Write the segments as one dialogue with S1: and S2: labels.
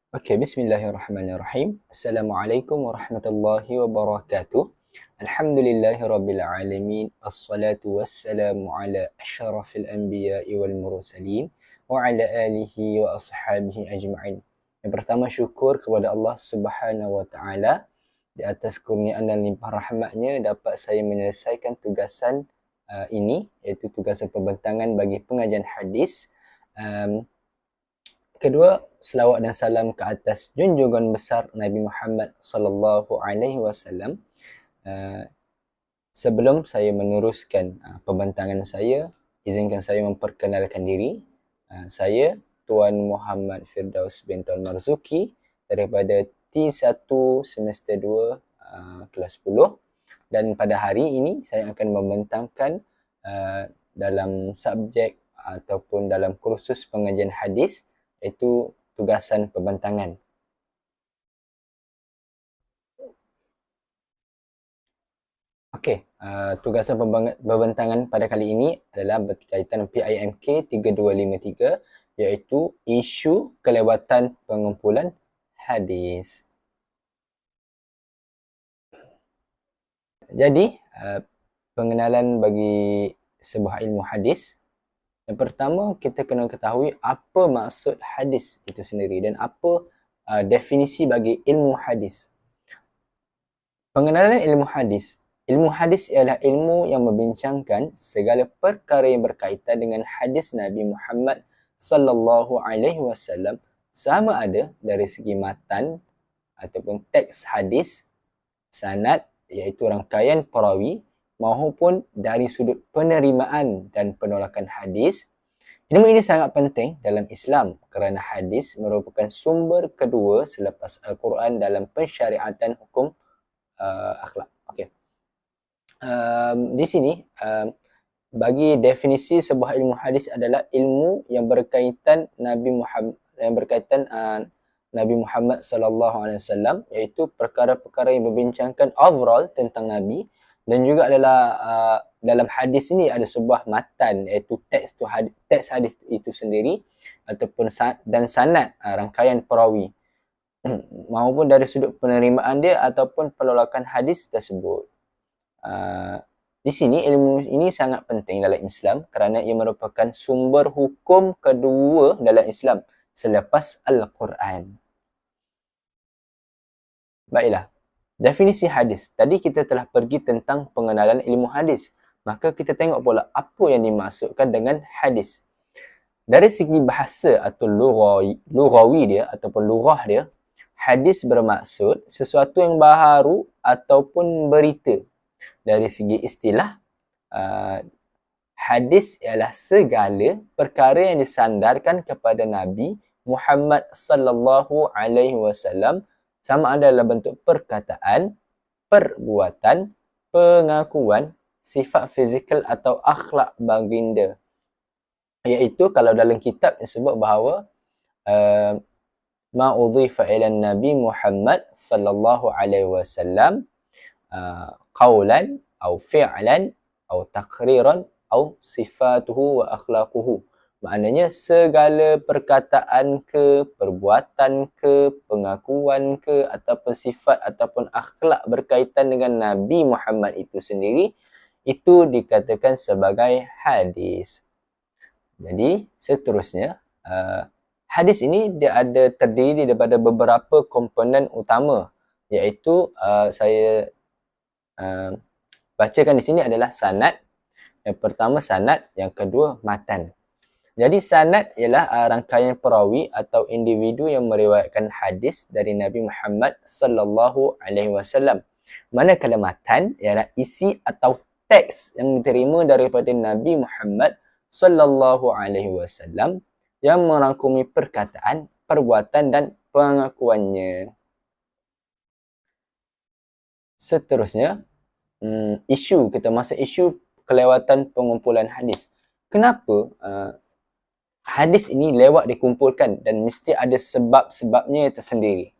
S1: Okey, bismillahirrahmanirrahim. Assalamualaikum warahmatullahi wabarakatuh. Alhamdulillahirabbil alamin. Assalatu wassalamu ala asyrafil anbiya'i wal mursalin wa ala alihi wa ashabihi ajma'in. Yang pertama, syukur kepada Allah Subhanahu wa taala di atas kurniaan dan limpah rahmatnya dapat saya menyelesaikan tugasan ini, iaitu tugasan pembentangan bagi pengajian hadis. Kedua, selawat dan salam ke atas junjungan besar Nabi Muhammad sallallahu alaihi wasallam. Sebelum saya meneruskan pembentangan saya, izinkan saya memperkenalkan diri. Saya Tuan Muhammad Firdaus bin Tuan Marzuki daripada T1 semester 2 kelas 10, dan pada hari ini saya akan membentangkan dalam subjek ataupun dalam kursus pengajian hadis, iaitu tugasan pembentangan. Okey, tugasan pembentangan pada kali ini adalah berkaitan PIMK 3253, iaitu isu kelewatan pengumpulan hadis. Jadi, pengenalan bagi sebuah ilmu hadis. Yang pertama, kita kena ketahui apa maksud hadis itu sendiri dan apa definisi bagi ilmu hadis. Pengenalan ilmu hadis. Ilmu hadis ialah ilmu yang membincangkan segala perkara yang berkaitan dengan hadis Nabi Muhammad sallallahu alaihi wasallam, sama ada dari segi matan ataupun teks hadis, sanad iaitu rangkaian perawi, maupun dari sudut penerimaan dan penolakan hadis. Ilmu ini sangat penting dalam Islam kerana hadis merupakan sumber kedua selepas Al-Quran dalam pensyariatan hukum akhlak. Okey. Di sini bagi definisi sebuah ilmu hadis adalah ilmu yang berkaitan Nabi Muhammad sallallahu alaihi wasallam, iaitu perkara-perkara yang membincangkan overall tentang Nabi, dan juga adalah dalam hadis ini ada sebuah matan, iaitu teks hadis itu sendiri ataupun dan sanad, rangkaian perawi, maupun dari sudut penerimaan dia ataupun penolakan hadis tersebut. Di sini ilmu ini sangat penting dalam Islam kerana ia merupakan sumber hukum kedua dalam Islam selepas Al-Quran. Baiklah, definisi hadis. Tadi kita telah pergi tentang pengenalan ilmu hadis. Maka kita tengok pula apa yang dimaksudkan dengan hadis. Dari segi bahasa atau lughawi dia ataupun lughah dia, hadis bermaksud sesuatu yang baharu ataupun berita. Dari segi istilah, hadis ialah segala perkara yang disandarkan kepada Nabi Muhammad sallallahu alaihi wasallam, sama ada dalam bentuk perkataan, perbuatan, pengakuan, sifat fizikal atau akhlak baginda. Iaitu kalau dalam kitab disebut bahawa ma udhifa ila Nabi Muhammad sallallahu alaihi wasallam qawlan atau fi'lan atau taqriran atau sifatuhu wa akhlaquhu. Maknanya segala perkataan ke, perbuatan ke, pengakuan ke, ataupun sifat ataupun akhlak berkaitan dengan Nabi Muhammad itu sendiri, itu dikatakan sebagai hadis. Jadi seterusnya, hadis ini dia ada terdiri daripada beberapa komponen utama, iaitu saya bacakan di sini adalah sanad. Yang pertama sanad, yang kedua matan. Jadi sanad ialah rangkaian perawi atau individu yang meriwayatkan hadis dari Nabi Muhammad sallallahu alaihi wasallam. Manakala matan ialah isi atau teks yang diterima daripada Nabi Muhammad sallallahu alaihi wasallam yang merangkumi perkataan, perbuatan dan pengakuannya. Seterusnya, isu, kita masuk isu kelewatan pengumpulan hadis. Kenapa hadis ini lewat dikumpulkan dan mesti ada sebab-sebabnya tersendiri?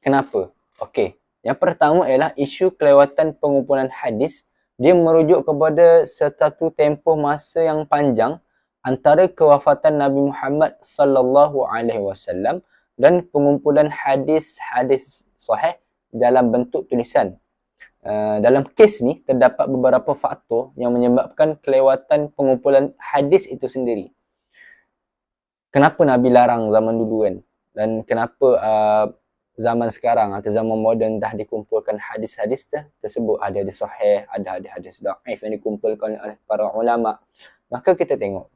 S1: Kenapa? Okey, yang pertama ialah isu kelewatan pengumpulan hadis. Dia merujuk kepada satu tempoh masa yang panjang antara kewafatan Nabi Muhammad sallallahu alaihi wasallam dan pengumpulan hadis-hadis sahih dalam bentuk tulisan. Dalam kes ni terdapat beberapa faktor yang menyebabkan kelewatan pengumpulan hadis itu sendiri. Kenapa Nabi larang zaman dulu kan? Dan kenapa zaman sekarang atau zaman moden dah dikumpulkan hadis-hadis tersebut, ada hadis sahih, ada hadis dhaif yang dikumpulkan oleh para ulama. Maka kita tengok.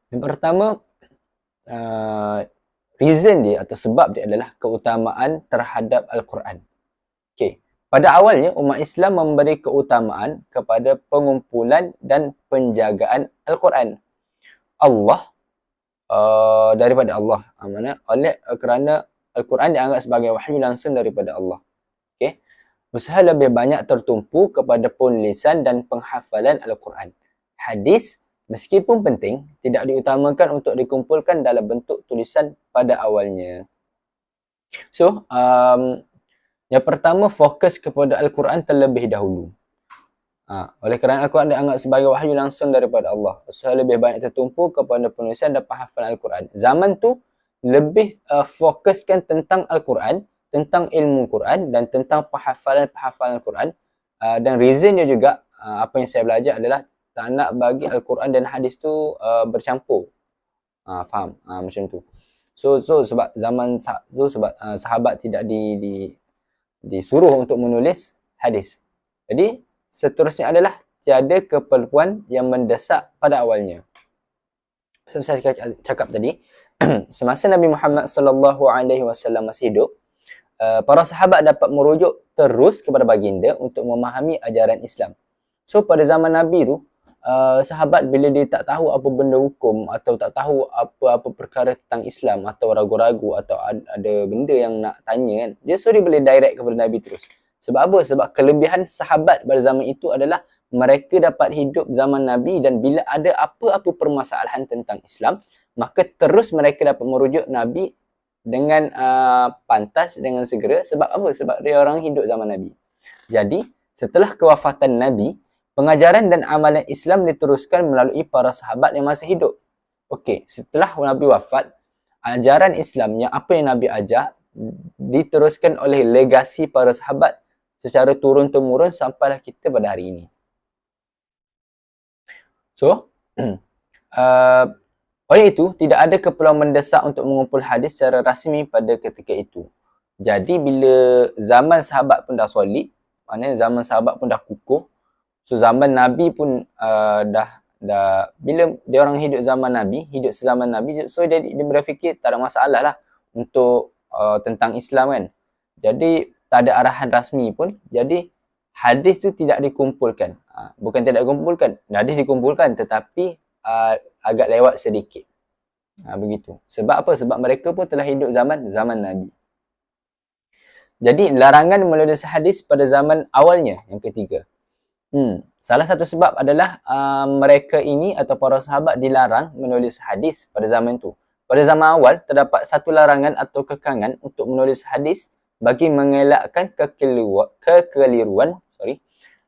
S1: Yang pertama, reason dia atau sebab dia adalah keutamaan terhadap Al-Quran. Okey. Pada awalnya, umat Islam memberi keutamaan kepada pengumpulan dan penjagaan Al-Quran. Allah, daripada Allah. Kerana Al-Quran dianggap sebagai wahyu langsung daripada Allah. Okay? Usaha lebih banyak tertumpu kepada penulisan dan penghafalan Al-Quran. Hadis, meskipun penting, tidak diutamakan untuk dikumpulkan dalam bentuk tulisan pada awalnya. So, yang pertama, fokus kepada Al-Quran terlebih dahulu. Oleh kerana Al-Quran dianggap sebagai wahyu langsung daripada Allah, usaha lebih banyak tertumpu kepada penulisan dan penghafalan Al-Quran. Zaman tu lebih fokuskan tentang Al-Quran, tentang ilmu Quran dan tentang penghafalan Al-Quran. Dan reasonnya juga, apa yang saya belajar adalah tak nak bagi Al-Quran dan hadis tu bercampur. Faham? Macam tu. So sebab zaman sebab sahabat tidak disuruh untuk menulis hadis. Jadi seterusnya adalah tiada keperluan yang mendesak pada awalnya. Seperti saya cakap tadi, semasa Nabi Muhammad sallallahu alaihi wasallam masih hidup, para sahabat dapat merujuk terus kepada baginda untuk memahami ajaran Islam. So pada zaman Nabi tu, sahabat bila dia tak tahu apa benda hukum atau tak tahu apa-apa perkara tentang Islam atau ragu-ragu atau ada benda yang nak tanya kan, dia boleh direct kepada Nabi terus. Sebab apa? Sebab kelebihan sahabat pada zaman itu adalah mereka dapat hidup zaman Nabi dan bila ada apa-apa permasalahan tentang Islam, maka terus mereka dapat merujuk Nabi dengan pantas, dengan segera. Sebab apa? Sebab dia orang hidup zaman Nabi. Jadi, setelah kewafatan Nabi, pengajaran dan amalan Islam diteruskan melalui para sahabat yang masih hidup. Okey, setelah Nabi wafat, ajaran Islam yang apa yang Nabi ajar diteruskan oleh legasi para sahabat secara turun-temurun sampailah kita pada hari ini. So, oleh itu, tidak ada keperluan mendesak untuk mengumpul hadis secara rasmi pada ketika itu. Jadi, bila zaman sahabat pun dah solid, maknanya zaman sahabat pun dah kukuh, so zaman Nabi pun dah bila dia orang hidup zaman Nabi, hidup sezaman Nabi, so dia berfikir tak ada masalah lah untuk tentang Islam kan. Jadi, tak ada arahan rasmi pun, jadi hadis tu tidak dikumpulkan. Bukan tidak dikumpulkan, hadis dikumpulkan tetapi agak lewat sedikit. Begitu. Sebab apa? Sebab mereka pun telah hidup zaman Nabi. Jadi larangan menulis hadis pada zaman awalnya, yang ketiga. Salah satu sebab adalah mereka ini atau para sahabat dilarang menulis hadis pada zaman itu. Pada zaman awal terdapat satu larangan atau kekangan untuk menulis hadis bagi mengelakkan kekeliruan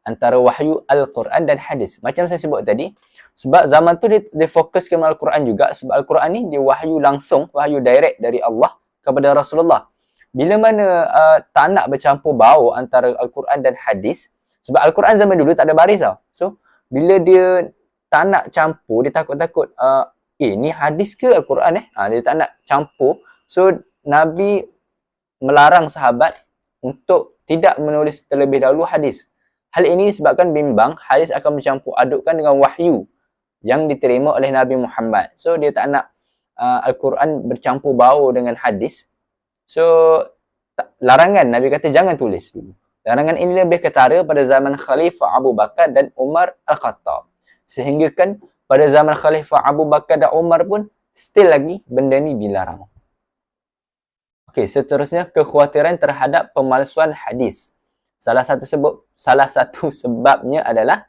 S1: antara wahyu Al-Quran dan hadis. Macam saya sebut tadi, sebab zaman tu dia fokus ke Al-Quran juga, sebab Al-Quran ni dia wahyu langsung, wahyu direct dari Allah kepada Rasulullah. Bila mana tak nak bercampur bau antara Al-Quran dan hadis, sebab Al-Quran zaman dulu tak ada baris tau. So, bila dia tak nak campur, dia takut-takut, ni hadis ke Al-Quran dia tak nak campur. So, Nabi melarang sahabat untuk tidak menulis terlebih dahulu hadis. Hal ini disebabkan bimbang hadis akan bercampur adukkan dengan wahyu yang diterima oleh Nabi Muhammad. So, dia tak nak Al-Quran bercampur bau dengan hadis. So, larangan Nabi kata jangan tulis dulu. Larangan ini lebih ketara pada zaman Khalifah Abu Bakar dan Umar Al-Khattab. Sehingga kan pada zaman Khalifah Abu Bakar dan Umar pun still lagi benda ni dilarang. Okey, seterusnya kekhawatiran terhadap pemalsuan hadis. Salah satu sebabnya adalah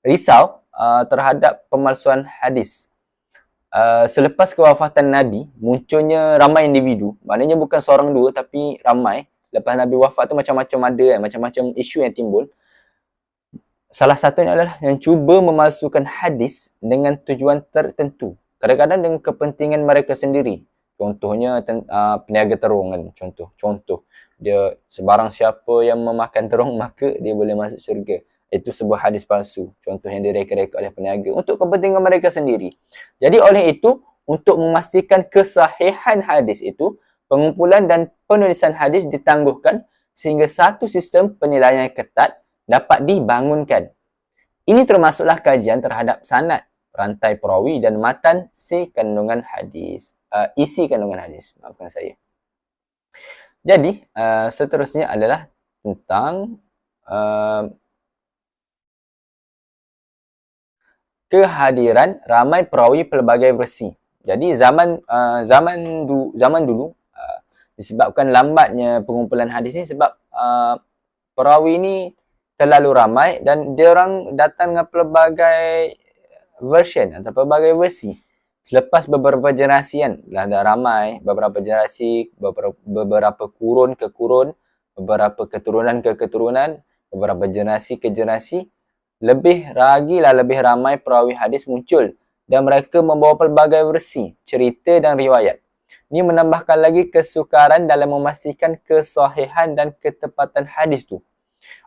S1: risau terhadap pemalsuan hadis. Selepas kewafatan Nabi, munculnya ramai individu. Maknanya bukan seorang dua tapi ramai. Lepas Nabi wafat tu macam-macam ada kan, macam-macam isu yang timbul. Salah satunya adalah yang cuba memalsukan hadis dengan tujuan tertentu. Kadang-kadang dengan kepentingan mereka sendiri. Contohnya peniaga terung kan, contoh. Dia sebarang siapa yang memakan terung maka dia boleh masuk syurga. Itu sebuah hadis palsu. Contoh yang direka-reka oleh peniaga untuk kepentingan mereka sendiri. Jadi oleh itu, untuk memastikan kesahihan hadis itu, pengumpulan dan penulisan hadis ditangguhkan sehingga satu sistem penilaian ketat dapat dibangunkan. Ini termasuklah kajian terhadap sanad, rantai perawi dan matan isi kandungan hadis. Maafkan saya. Jadi, seterusnya adalah tentang kehadiran ramai perawi pelbagai versi. Jadi zaman dulu disebabkan lambatnya pengumpulan hadis ni sebab perawi ni terlalu ramai dan dia orang datang dengan pelbagai version atau pelbagai versi. Selepas beberapa generasi kan, dah ramai, beberapa generasi, beberapa kurun ke kurun, beberapa keturunan ke keturunan, beberapa generasi ke generasi, lebih ramai perawi hadis muncul dan mereka membawa pelbagai versi, cerita dan riwayat. Ini menambahkan lagi kesukaran dalam memastikan kesahihan dan ketepatan hadis tu.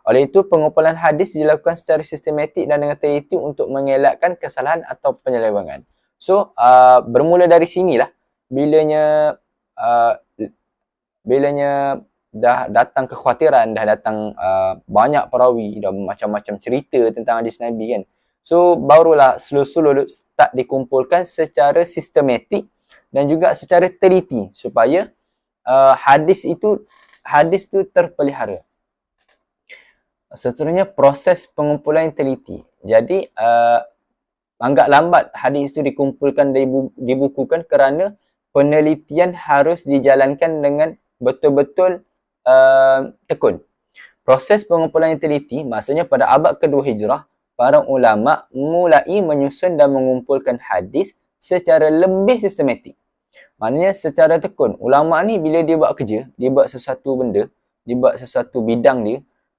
S1: Oleh itu, pengumpulan hadis dilakukan secara sistematik dan dengan teliti untuk mengelakkan kesalahan atau penyelewengan. So, bermula dari sinilah bilanya dah datang kekhawatiran, dah datang banyak perawi, dah macam-macam cerita tentang hadis Nabi kan. So, barulah slow-slow start dikumpulkan secara sistematik dan juga secara teliti supaya hadis tu terpelihara. Seterusnya, proses pengumpulan yang teliti. Jadi, agak lambat hadis itu dikumpulkan dan dibukukan kerana penelitian harus dijalankan dengan betul-betul tekun. Proses pengumpulan yang teliti maksudnya pada abad kedua Hijrah, para ulama mulai menyusun dan mengumpulkan hadis secara lebih sistematik. Maknanya secara tekun. Ulama ni bila dia buat kerja, dia buat sesuatu benda, dia buat sesuatu bidang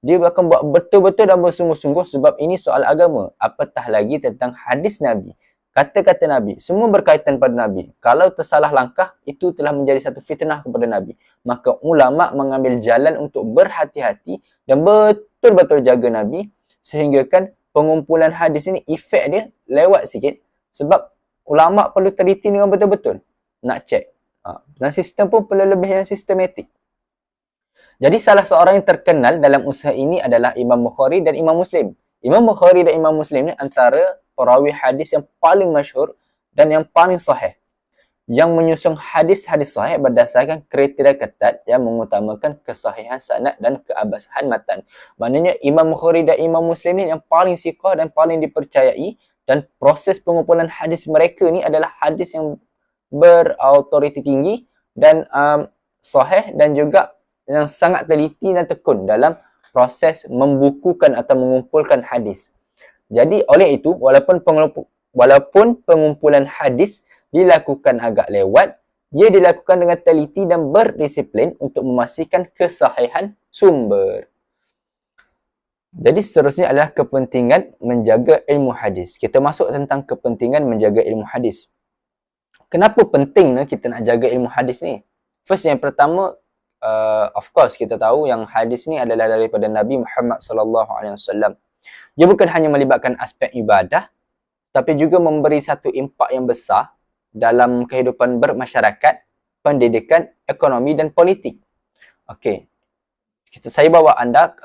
S1: dia akan buat betul-betul dan bersungguh-sungguh sebab ini soal agama. Apatah lagi tentang hadis Nabi. Kata-kata Nabi. Semua berkaitan pada Nabi. Kalau tersalah langkah, itu telah menjadi satu fitnah kepada Nabi. Maka ulama' mengambil jalan untuk berhati-hati dan betul-betul jaga Nabi sehingga kan pengumpulan hadis ini efek dia lewat sikit sebab ulama' perlu teliti dengan betul-betul. Nak cek. Dan sistem pun perlu lebih yang sistematik. Jadi salah seorang yang terkenal dalam usaha ini adalah Imam Bukhari dan Imam Muslim. Imam Bukhari dan Imam Muslim ni antara perawi hadis yang paling masyhur dan yang paling sahih. Yang menyusun hadis-hadis sahih berdasarkan kriteria ketat yang mengutamakan kesahihan sanad dan keabsahan matan. Maknanya Imam Bukhari dan Imam Muslim ni yang paling siqah dan paling dipercayai dan proses pengumpulan hadis mereka ni adalah hadis yang berautoriti tinggi dan sahih dan juga yang sangat teliti dan tekun dalam proses membukukan atau mengumpulkan hadis. Jadi oleh itu, walaupun pengumpulan hadis dilakukan agak lewat, ia dilakukan dengan teliti dan berdisiplin untuk memastikan kesahihan sumber. Jadi seterusnya adalah kepentingan menjaga ilmu hadis. Kita masuk tentang kepentingan menjaga ilmu hadis. Kenapa penting kita nak jaga ilmu hadis ni? First, yang pertama, of course kita tahu yang hadis ni adalah daripada Nabi Muhammad sallallahu alaihi wasallam. Dia bukan hanya melibatkan aspek ibadah tapi juga memberi satu impak yang besar dalam kehidupan bermasyarakat, pendidikan, ekonomi dan politik. Okey. Saya bawa anda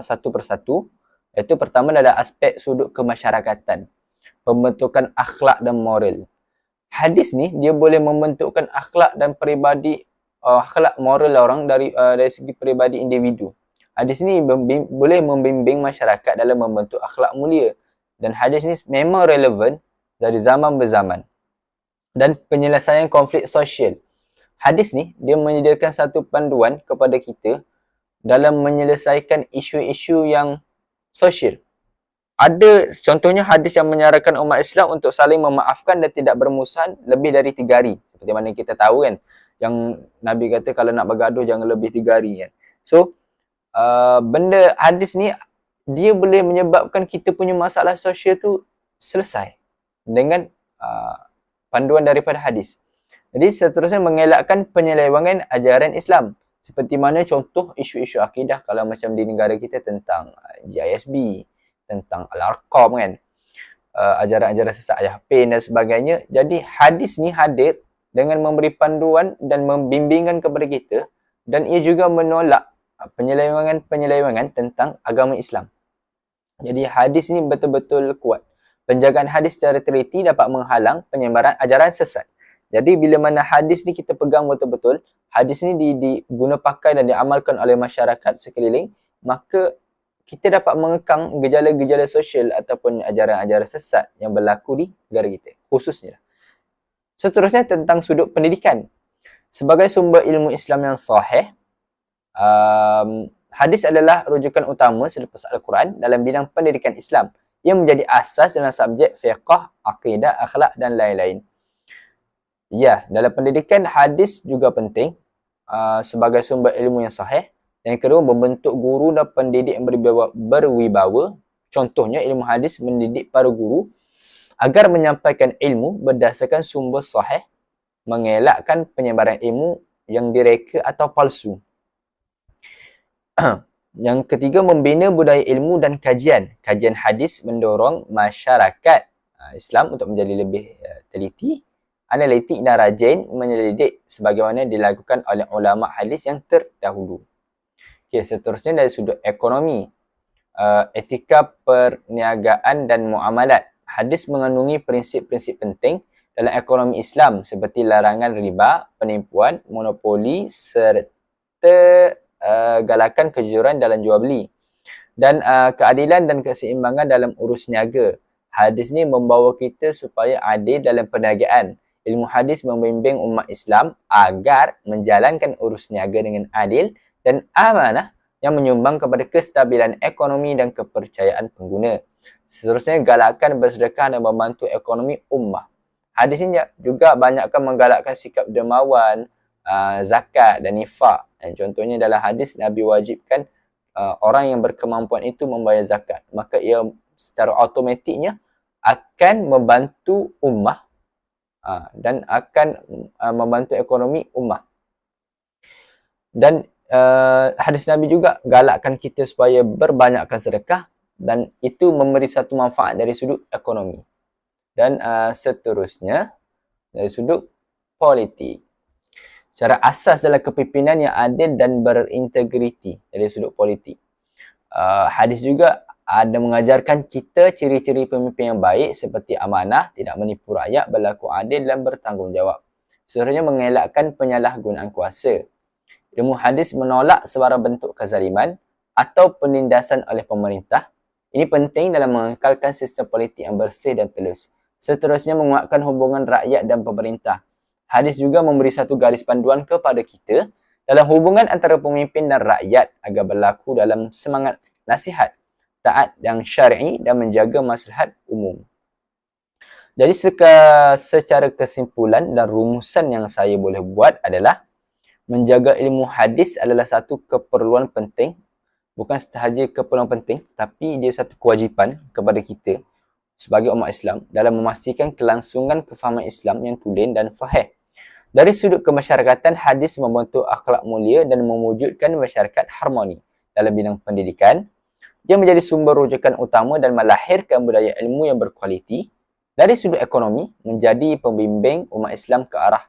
S1: satu persatu, iaitu pertama adalah aspek sudut kemasyarakatan, pembentukan akhlak dan moral. Hadis ni dia boleh membentukkan akhlak dan akhlak moral orang dari segi peribadi individu. Hadis ni boleh membimbing masyarakat dalam membentuk akhlak mulia. Dan hadis ni memang relevan dari zaman berzaman. Dan penyelesaian konflik sosial. Hadis ni dia menyediakan satu panduan kepada kita dalam menyelesaikan isu-isu yang sosial. Ada contohnya hadis yang menyarankan umat Islam untuk saling memaafkan dan tidak bermusuhan lebih dari 3 hari. Seperti mana kita tahu kan, yang Nabi kata kalau nak bergaduh jangan lebih 3 hari kan. So, benda hadis ni dia boleh menyebabkan kita punya masalah sosial tu selesai dengan panduan daripada hadis. Jadi seterusnya mengelakkan penyelewangan ajaran Islam. Seperti mana contoh isu-isu akidah kalau macam di negara kita tentang GISB, tentang Al-Arqam kan. Ajaran-ajaran sesat Yahpin dan sebagainya. Jadi hadis ni hadir dengan memberi panduan dan membimbingan kepada kita, dan ia juga menolak penyelewangan-penyelewangan tentang agama Islam. Jadi hadis ni betul-betul kuat. Penjagaan hadis secara teliti dapat menghalang penyebaran ajaran sesat. Jadi bila mana hadis ni kita pegang betul-betul, hadis ni diguna pakai dan diamalkan oleh masyarakat sekeliling, maka kita dapat mengekang gejala-gejala sosial ataupun ajaran-ajaran sesat yang berlaku di negara kita, khususnya. Seterusnya tentang sudut pendidikan. Sebagai sumber ilmu Islam yang sahih, hadis adalah rujukan utama selepas Al-Quran dalam bidang pendidikan Islam yang menjadi asas dalam subjek fiqh, akidah, akhlak dan lain-lain. Ya, dalam pendidikan hadis juga penting sebagai sumber ilmu yang sahih. Yang kedua, membentuk guru dan pendidik yang berwibawa. Contohnya, ilmu hadis mendidik para guru agar menyampaikan ilmu berdasarkan sumber sahih, mengelakkan penyebaran ilmu yang direka atau palsu. Yang ketiga, membina budaya ilmu dan kajian. Kajian hadis mendorong masyarakat Islam untuk menjadi lebih teliti, analitik dan rajin menyelidik sebagaimana dilakukan oleh ulama hadis yang terdahulu. Okay, seterusnya dari sudut ekonomi, etika perniagaan dan muamalat. Hadis mengandungi prinsip-prinsip penting dalam ekonomi Islam seperti larangan riba, penipuan, monopoli serta galakan kejujuran dalam jual beli dan keadilan dan keseimbangan dalam urus niaga. Hadis ni membawa kita supaya adil dalam perniagaan. Ilmu hadis membimbing umat Islam agar menjalankan urus niaga dengan adil dan amanah yang menyumbang kepada kestabilan ekonomi dan kepercayaan pengguna. Seterusnya, galakkan bersedekah dan membantu ekonomi ummah. Hadis ini juga banyakkan menggalakkan sikap dermawan, zakat dan infak. Contohnya dalam hadis, Nabi wajibkan orang yang berkemampuan itu membayar zakat. Maka ia secara automatiknya akan membantu ummah dan akan membantu ekonomi ummah. Dan hadis Nabi juga galakkan kita supaya berbanyakkan sedekah, dan itu memberi satu manfaat dari sudut ekonomi. Dan seterusnya dari sudut politik. Secara asas dalam kepimpinan yang adil dan berintegriti dari sudut politik. Hadis juga ada mengajarkan kita ciri-ciri pemimpin yang baik seperti amanah, tidak menipu rakyat, berlaku adil dan bertanggungjawab. Seterusnya mengelakkan penyalahgunaan kuasa. Ilmu hadis menolak sebarang bentuk kezaliman atau penindasan oleh pemerintah. Ini penting dalam mengekalkan sistem politik yang bersih dan telus. Seterusnya menguatkan hubungan rakyat dan pemerintah. Hadis juga memberi satu garis panduan kepada kita dalam hubungan antara pemimpin dan rakyat agar berlaku dalam semangat nasihat, taat yang syar'i dan menjaga maslahat umum. Jadi secara kesimpulan dan rumusan yang saya boleh buat adalah menjaga ilmu hadis adalah satu keperluan penting. Bukan sahaja keperluan penting, tapi dia satu kewajipan kepada kita sebagai umat Islam dalam memastikan kelangsungan kefahaman Islam yang tulen dan sahih. Dari sudut kemasyarakatan, hadis membentuk akhlak mulia dan mewujudkan masyarakat harmoni. Dalam bidang pendidikan, dia menjadi sumber rujukan utama dan melahirkan budaya ilmu yang berkualiti. Dari sudut ekonomi, menjadi pembimbing umat Islam ke arah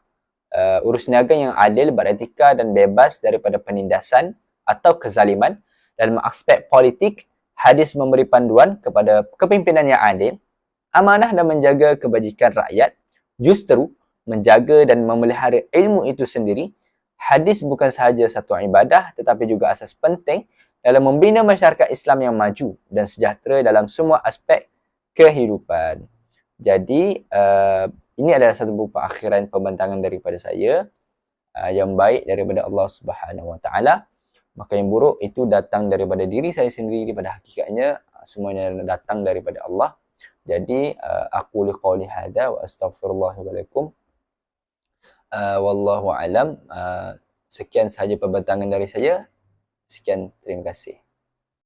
S1: urus niaga yang adil, beretika dan bebas daripada penindasan atau kezaliman. Dalam aspek politik, hadis memberi panduan kepada kepimpinan yang adil, amanah dan menjaga kebajikan rakyat. Justru, menjaga dan memelihara ilmu itu sendiri, hadis bukan sahaja satu ibadah tetapi juga asas penting dalam membina masyarakat Islam yang maju dan sejahtera dalam semua aspek kehidupan. Jadi, ini adalah satu buku akhiran pembentangan daripada saya yang baik daripada Allah Subhanahu Wa Taala. Maka yang buruk itu datang daripada diri saya sendiri. Pada hakikatnya semuanya datang daripada Allah. Jadi aku liqauli hadza wa astaghfirullah wa lakum. Wallahu alam. Sekian sahaja pembentangan dari saya. Sekian, terima kasih.